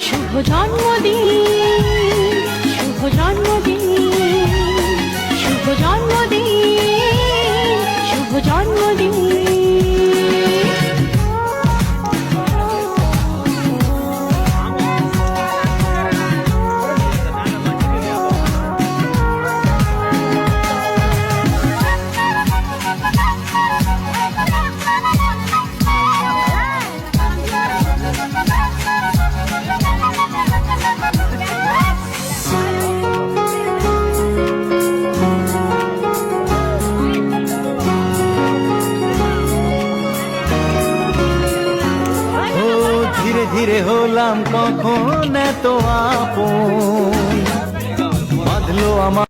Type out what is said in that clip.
শুভ জন্মদিন, শুভ জন্মদিন, শুভ জন্মদিন, শুভ জন্মদিন। ধীরে ধীরে হলাম কখন এত আপন, বাঁধলো আমার